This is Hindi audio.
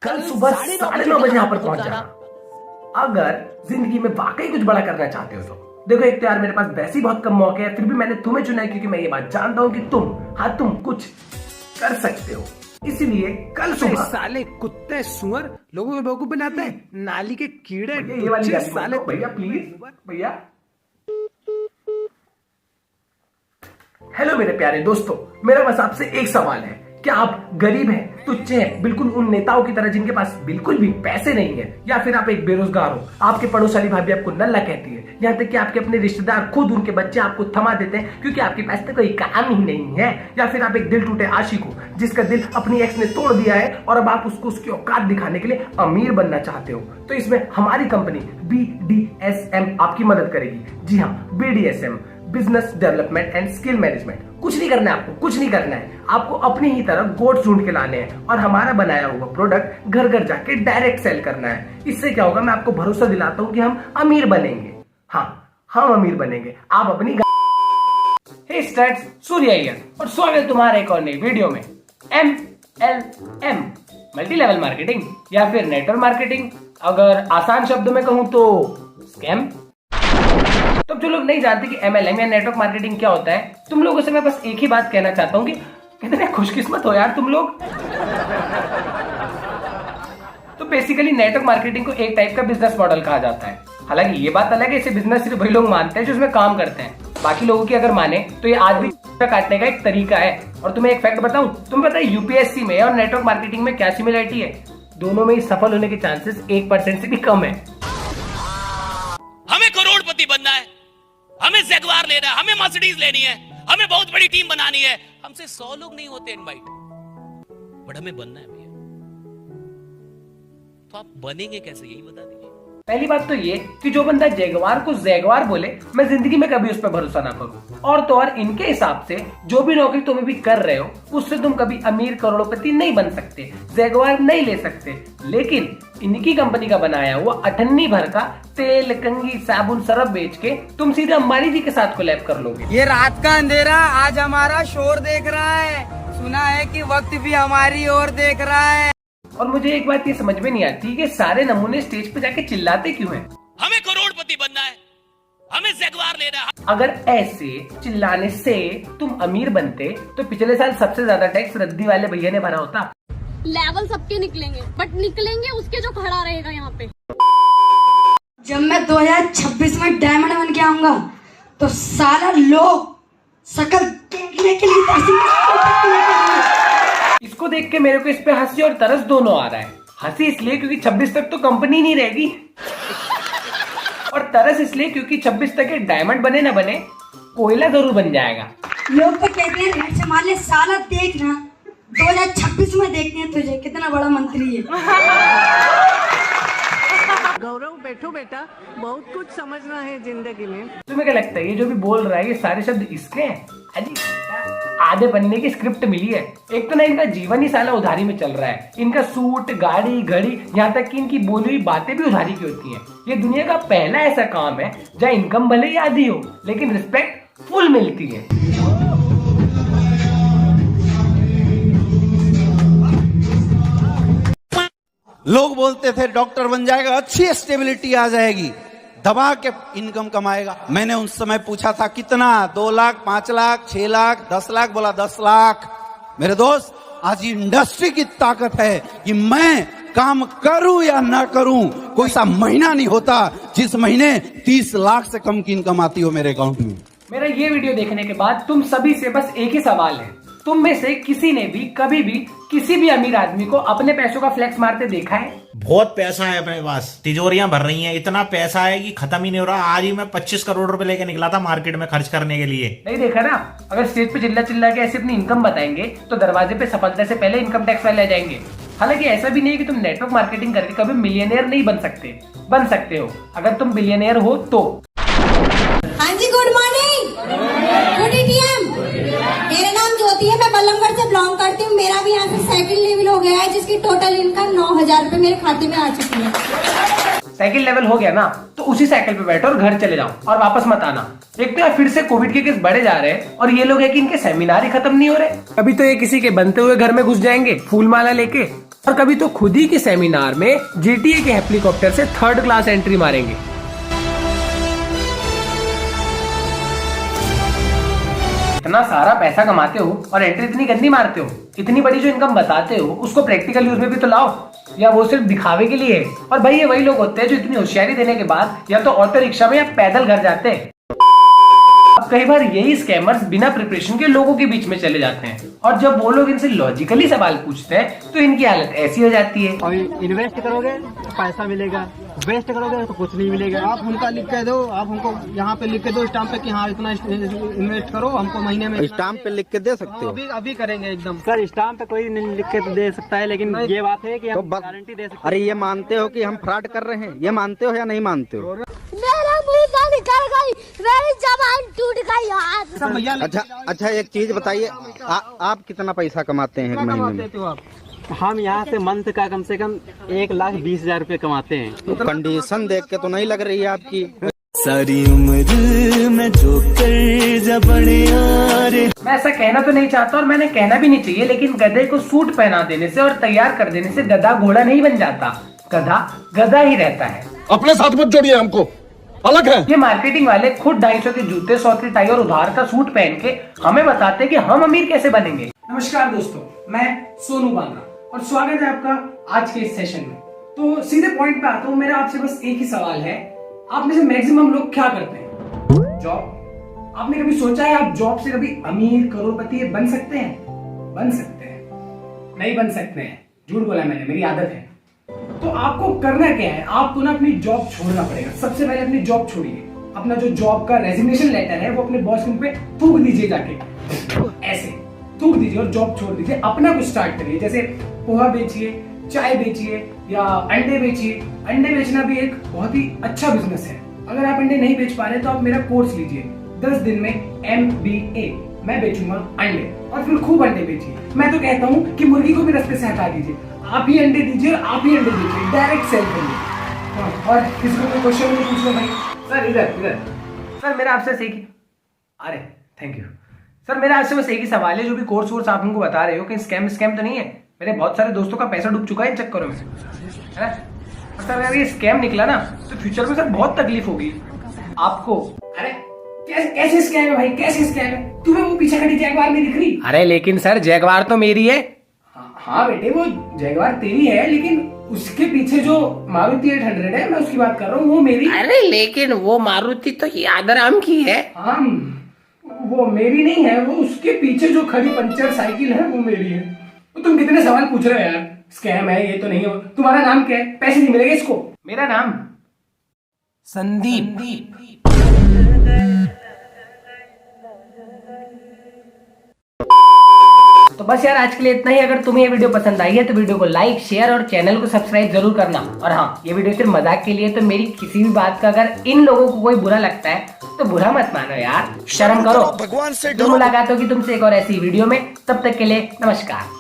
कल सुबह 9:30 बजे यहाँ पर पहुंच जाना। अगर जिंदगी में वाकई कुछ बड़ा करना चाहते हो तो देखो, एक तो यार मेरे पास वैसे ही बहुत कम मौके हैं, फिर भी मैंने तुम्हें चुना है क्योंकि मैं ये बात जानता हूँ कि तुम कुछ कर सकते हो। इसलिए कल सुबह साले कुत्ते सुअर लोगों को बेवकूफ बनाते हैं, नाली के कीड़े ये वाली गाली साले। भैया प्लीज भैया। हेलो मेरे प्यारे दोस्तों, मेरा बस आपसे एक सवाल है, क्या आप गरीब हैं, तुच्छ हैं, बिल्कुल उन नेताओं की तरह जिनके पास बिल्कुल भी पैसे नहीं है, या फिर आप एक बेरोजगार हो, आपके पड़ोस वाली भाभी आपको नल्ला कहती है, यहाँ तक कि आपके अपने रिश्तेदार खुद उनके बच्चे आपको थमा देते हैं क्योंकि आपके पास तो कोई काम ही नहीं है, या फिर आप एक दिल टूटे आशिक हो जिसका दिल अपनी एक्स ने तोड़ दिया है और अब आप उसको उसकी औकात दिखाने के लिए अमीर बनना चाहते हो, तो इसमें हमारी कंपनी BDSM आपकी मदद करेगी। जी हाँ, BDSM, business development and skill management. कुछ नहीं करना है आपको, कुछ नहीं करना है, आपको अपनी ही तरह गोट ढूंढ के लाने हैं और हमारा बनाया हुआ प्रोडक्ट घर घर जाके डायरेक्ट सेल करना है। इससे क्या होगा, मैं आपको भरोसा दिलाता हूँ कि हम अमीर बनेंगे। हाँ, हम अमीर बनेंगे। आप अपनी हे स्टैट्स, सूर्य अय्यर और स्वागत तुम्हारे एक और नई वीडियो में। MLM, मल्टी लेवल मार्केटिंग या फिर नेटवर्क मार्केटिंग, अगर आसान शब्दों में कहूं तो स्कैम। तो जो लोग नहीं जानते कि MLM या नेटवर्क मार्केटिंग क्या होता है, तुम लोगों से मैं बस एक ही बात कहना चाहता हूँ कि कितने खुशकिस्मत हो यार तुम लोग। तो बेसिकली नेटवर्क मार्केटिंग को एक टाइप का बिजनेस मॉडल कहा जाता है। हालांकि ये बात अलग है, इसे बिजनेस सिर्फ वही लोग मानते हैं जो इसमें काम करते हैं। बाकी लोगों की अगर माने तो ये आज भी काटने का एक तरीका है। और तुम्हें एक फैक्ट बताऊं, तुम्हें पता है UPSC में और नेटवर्क मार्केटिंग में क्या सिमिलरिटी है? दोनों में ही सफल होने के चांसेस 1% से भी कम है। हमें करोड़पति बनना है, हमें जैगवार लेना है, हमें मर्सिडीज लेनी है, हमें बहुत बड़ी टीम बनानी है। हमसे 100 लोग नहीं होते इनवाइट, बट हमें बनना है भैया। तो आप बनेंगे कैसे, यही बता दीजिए। पहली बात तो ये कि जो बंदा जैगवार को जैगवार बोले, मैं जिंदगी में कभी उस पर भरोसा ना करूं। और तो और इनके हिसाब से जो भी नौकरी तुम भी कर रहे हो उससे तुम कभी अमीर करोड़पति नहीं बन सकते, जैगवार नहीं ले सकते। लेकिन इनकी कंपनी का बनाया हुआ अठन्नी भर का तेल, कंघी, साबुन, सरफ बेच के तुम सीधे अंबानी जी के साथ कोलैब कर लोगे। ये रात का अंधेरा आज हमारा शोर देख रहा है, सुना है कि वक्त भी हमारी ओर देख रहा है। और मुझे एक बात ये समझ में नहीं आती कि सारे नमूने स्टेज पे जाके चिल्लाते क्यों हैं? हमें करोड़पति बनना है, हमें जैगवार लेना है। अगर ऐसे चिल्लाने से तुम अमीर बनते तो पिछले साल सबसे ज्यादा टैक्स रद्दी वाले भैया ने भरा होता। लेवल सबके निकलेंगे, बट निकलेंगे उसके जो खड़ा रहेगा यहाँ पे। जब मैं 2026 में डायमंड बन के आऊंगा तो सारा लोग शकल देखने के लिए तरसेंगे। इसको देख के मेरे को इस पे हंसी और तरस दोनों आ रहा है। हंसी इसलिए क्योंकि 26 तक तो कंपनी नहीं रहेगी, और तरस इसलिए क्योंकि 26 तक ये डायमंड बने ना बने, कोयला जरूर बन जाएगा। लोग तो कहते हैं रेट से मान ले, साला देखना 2026 में देखते हैं तुझे कितना बड़ा मंत्री है। गौरव बैठो बेटा, बहुत कुछ समझना है जिंदगी में। तुम्हें क्या लगता है ये जो भी बोल रहा है ये सारे शब्द इसके हैं? अजी आधे पन्ने की स्क्रिप्ट मिली है। एक तो ना इनका जीवन ही साला उधारी में चल रहा है। इनका सूट, गाड़ी, घड़ी, यहाँ तक कि इनकी बोली हुई बातें भी उधारी की होती हैं। ये दुनिया का पहला ऐसा काम है जहाँ इनकम भले ही आधी हो लेकिन रिस्पेक्ट फुल मिलती है। लोग बोलते थे डॉक्टर बन जाएगा, अच्छी स्टेबिलिटी आ जाएगी, दबा के इनकम कमाएगा। मैंने उस समय पूछा था कितना, 2 लाख, 5 लाख, 6 लाख, 10 लाख, बोला 10 लाख। मेरे दोस्त, आज इंडस्ट्री की ताकत है कि मैं काम करूं या ना करूं, कोई सा महीना नहीं होता जिस महीने 30 लाख से कम की इनकम आती हो मेरे अकाउंट में। मेरा ये वीडियो देखने के बाद तुम सभी से बस एक ही सवाल है, तुम में से किसी ने भी कभी भी किसी भी अमीर आदमी को अपने पैसों का फ्लेक्स मारते देखा है? बहुत पैसा है अपने पास, तिजोरियां भर रही हैं, इतना पैसा है कि खत्म ही नहीं हो रहा। आज ही मैं 25 करोड़ रुपए लेके निकला था मार्केट में खर्च करने के लिए। नहीं देखा ना, अगर स्टेज पे चिल्ला चिल्ला के ऐसे अपनी इनकम बताएंगे तो दरवाजे पे सफलता से पहले इनकम टैक्स वाले आ जाएंगे। हालांकि ऐसा भी नहीं है कि तुम नेटवर्क मार्केटिंग करके कभी मिलियनेयर नहीं बन सकते, बन सकते हो अगर तुम बिलियनेयर हो तो। हाँ जी, गुड मॉर्निंग, गुड ईटीएम। मेरा नाम ज्योति है, मैं बल्लमगढ़ से बिलोंग करती हूँ। मेरा भी यहाँ से साइकिल लेवल हो गया है जिसकी टोटल इनकम 9,000 रुपए मेरे खाते में आ चुकी है। साइकिल लेवल हो गया ना तो उसी साइकिल पे बैठो और घर चले जाओ और वापस मत आना। एक तो यार फिर से कोविड के केस बढ़े जा रहे हैं और ये लोग है कि इनके सेमिनार ही खत्म नहीं हो रहे। अभी तो ये किसी के बनते हुए घर में घुस जाएंगे फूल माला लेके, और कभी तो खुद ही के सेमिनार में GTA के हेलीकॉप्टर से 3rd क्लास एंट्री मारेंगे। इतना सारा पैसा कमाते हो और एंट्री इतनी गंदी मारते हो। इतनी बड़ी जो इनकम बताते हो उसको प्रैक्टिकल यूज में भी तो लाओ, या वो सिर्फ दिखावे के लिए है। और भाई ये वही लोग होते हैं जो इतनी होशियारी देने के बाद या तो ऑटो रिक्शा में या पैदल घर जाते हैं। अब कई बार यही स्कैमर्स बिना प्रिपरेशन के लोगों के बीच में चले जाते हैं, और जब वो लोग इनसे लॉजिकली सवाल पूछते हैं तो इनकी हालत ऐसी हो जाती है। और इन्वेस्ट करोगे तो पैसा मिलेगा, वेस्ट करोगे तो कुछ नहीं मिलेगा। आप उनका लिख के दो, आप उनको यहाँ पे लिख के दो स्टाम्प पे कि हाँ इतना इन्वेस्ट करो, हमको महीने में स्टाम्प पे लिख के दे सकते हो। अभी करेंगे एकदम। सर स्टाम्प पे कोई नहीं लिख के तो दे सकता है, लेकिन ये बात है कि हम गारंटी दे सकते हैं। अरे ये मानते हो कि हम फ्रॉड कर रहे हैं, ये मानते हो या नहीं मानते हो? मेरा मुंह निकल गई, मेरी जबान टूट गई यार। अच्छा एक चीज बताइए, आप कितना पैसा कमाते हैं एक महीने में? हम यहाँ से मंथ का कम से कम 1,20,000 रुपए कमाते हैं। तो कंडीशन देख के तो नहीं लग रही है आपकी। सारी उम्र में जो कर जा बड़े यारे। मैं ऐसा कहना तो नहीं चाहता और मैंने कहना भी नहीं चाहिए, लेकिन गधे को सूट पहना देने से और तैयार कर देने से गधा घोड़ा नहीं बन जाता। गधा गधा ही रहता है। अपने साथ मत जोड़िए, हमको अलग है। ये मार्केटिंग वाले खुद 250 के जूते, 100 की टाई और उधार का सूट पहन के हमें बताते हैं कि हम अमीर कैसे बनेंगे। नमस्कार दोस्तों, मैं सोनू बांगा और स्वागत है आपका आज के इस सेशन में। तो सीधे पॉइंट पे आता हूँ। मेरा आपसे बस एक ही सवाल है, आप में से मैक्सिमम लोग क्या करते हैं? जॉब। आपने कभी सोचा है आप जॉब से कभी अमीर करोड़पति बन सकते हैं? बन सकते हैं? नहीं बन सकते हैं। झूठ बोला मैंने, मेरी आदत है। तो आपको करना क्या है, आपको ना अपनी जॉब छोड़ना पड़ेगा। सबसे पहले अपनी जॉब छोड़िए। अपना जो जॉब का रेजिग्नेशन लेटर है वो अपने बॉस के पे थूक दीजिए, जाके ऐसे थूक दीजिए और जॉब छोड़ दीजिए। अपना कुछ स्टार्ट करिए, जैसे पोहा बेचिए, चाय बेचिए या अंडे बेचिए। अंडे बेचना भी एक बहुत ही अच्छा बिजनेस है। अगर आप अंडे नहीं बेच पा रहे तो आप मेरा कोर्स लीजिए, 10 दिन में MBA। मैं बेचूंगा अंडे और फिर खूब अंडे बेचिए। मैं तो कहता हूँ कि मुर्गी को भी रास्ते से हटा दीजिए, आप ही अंडे दीजिए और आप ही अंडे दीजिए, डायरेक्ट सेल करिए। और किसी को कोई क्वेश्चन नहीं पूछ लो भाई। सर इधर सर मेरा आपसे एक ही, अरे थैंक यू सर, मेरा आपसे बस एक ही सवाल है। जो भी कोर्स आप हमको बता रहे हो कि स्कैम तो नहीं है? मेरे बहुत सारे दोस्तों का पैसा डूब चुका है इन चक्करों में, है ना? सर अगर ये स्कैम निकला ना तो फ्यूचर में सर बहुत तकलीफ होगी आपको। अरे कैसे स्कैम है भाई, कैसे स्कैम है? तुम्हें वो पीछे खड़ी जैगवार नहीं दिख रही? अरे लेकिन सर जैगवार तो मेरी है। हाँ बेटे वो जैगवार तेरी है, लेकिन उसके पीछे जो मारुति 800 है, मैं उसकी बात कर रहा हूँ, वो मेरी। अरे लेकिन वो मारुति तो यादराम की है। हाँ वो मेरी नहीं है, वो उसके पीछे जो खड़ी पंचर साइकिल है वो मेरी है। तो तुम कितने सवाल पूछ रहे हो यार? स्कैम है ये तो नहीं है। तुम्हारा नाम क्या है? पैसे नहीं मिलेंगे इसको। मेरा नाम संदीप। तो बस यार आज के लिए इतना ही। अगर तुम्हें ये वीडियो पसंद आई है तो वीडियो को लाइक, शेयर और चैनल को सब्सक्राइब जरूर करना। और हाँ, ये वीडियो सिर्फ मजाक के लिए, तो मेरी किसी भी बात का अगर इन लोगों को कोई बुरा लगता है तो बुरा मत मानो यार, शर्म करो। भगवान से मुलाकात होगी तुमसे एक और ऐसी वीडियो में। तब तक के लिए नमस्कार।